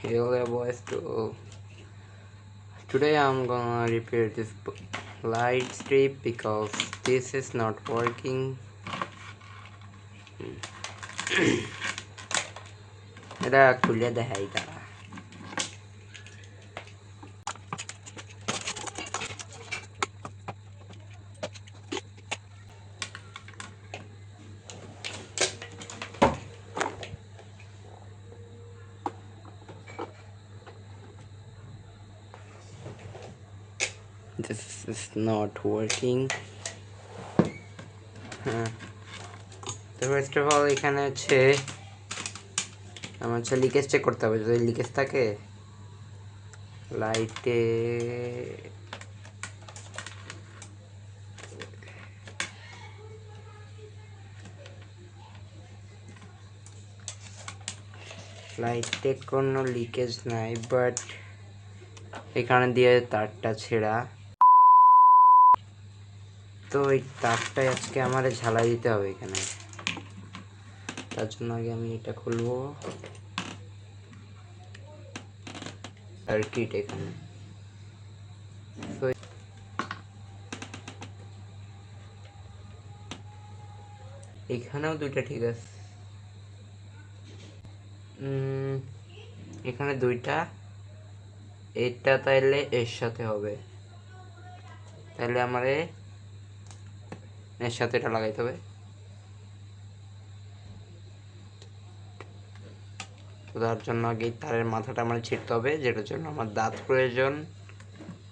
Hello boys, today I'm gonna repair this light strip because this is not working. এটা খুলে দেখাই তারা। This is not working. তো first of all এখানে আমার লিকেজ চেক করতে হবে। যদি লিকেজ থাকে লাইটে কোনো লিকেজ নাই, বাট এখানে দিয়ে তারটা ছেঁড়া, তো এই তারটাই আজকে আমার ঝালাই দিতে হবে এখানে। তার জন্য আগে আমি এটা খুলবো, সার্কিট এখানে। তো এখানেও দুইটা ঠিক আছে, এখানে দুইটা, এটা তাইলে এর সাথে হবে, তাহলে আমার এর সাথে এটা লাগাইতে হবে। তো তার জন্য আগে তারের মাথাটা আমার ছিঁড়তে হবে, যেটার জন্য আমার দাঁত প্রয়োজন।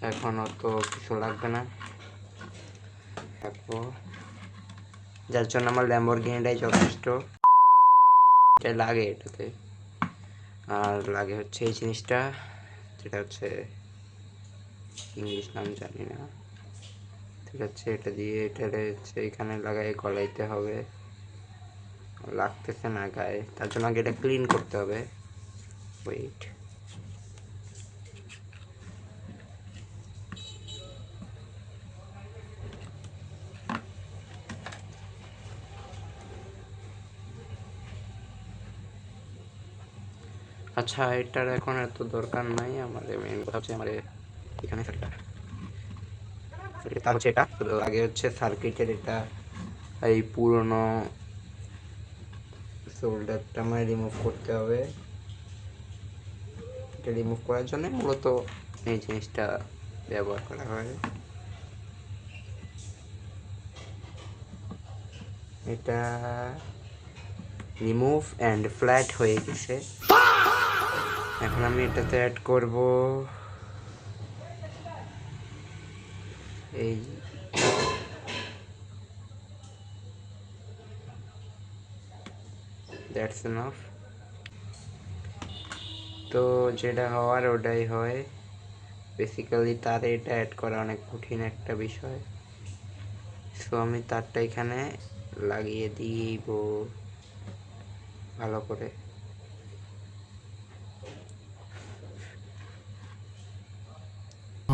এখন অত কিছু লাগবে না, থাকবো, যার জন্য আমার ল্যাম্বরগিনিটাই যথেষ্ট। এটা লাগে এটাতে, আর লাগে হচ্ছে এই জিনিসটা, যেটা হচ্ছে ইংলিশ নাম জানি না। ঠিক আছে, এটা দিয়ে এটা হচ্ছে এখানে লাগাই গলাইতে হবে। লাগতেছে না গায়ে, তার জন্য আগে এটা ক্লিন করতে হবে। ওয়েট, আচ্ছা এটার এখন এত দরকার নাই। আমাদের মেইন কথা হচ্ছে আমার এখানে তার হচ্ছে এটা আগে হচ্ছে সার্কিটের এটা এই পুরনো সোল্ডারটা আমার রিমুভ করতে হবে। এটা রিমুভ করার জন্য মূলত এই জিনিসটা ব্যবহার করা হয়। এটা রিমুভ অ্যান্ড ফ্ল্যাট হয়ে গেছে। এখন আমি এটাতে অ্যাড করব এই দ্যাটস এনাফ। তো যেটা হওয়ার ওটাই হয়। বেসিক্যালি তারে এটা অ্যাড করা অনেক কঠিন একটা বিষয়। সো আমি তারটা এখানে লাগিয়ে দিব ভালো করে।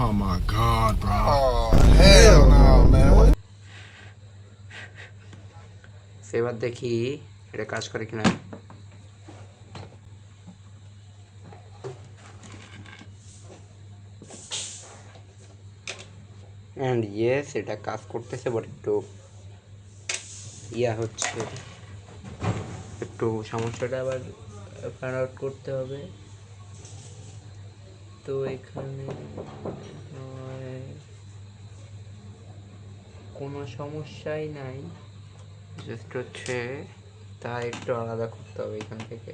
Oh my God, bro. Oh, hell no, man. এবার দেখি এটা কাজ করে কিনা। অ্যান্ড ইয়েস, এটা কাজ করতেছে, বাট একটু হচ্ছে, একটু সমস্যাটা আবার ফাইন্ড আউট করতে হবে। তো এখানে কোনো সমস্যাই নাই, জাস্ট হচ্ছে তা একটু আলাদা করতে হবে এখান থেকে।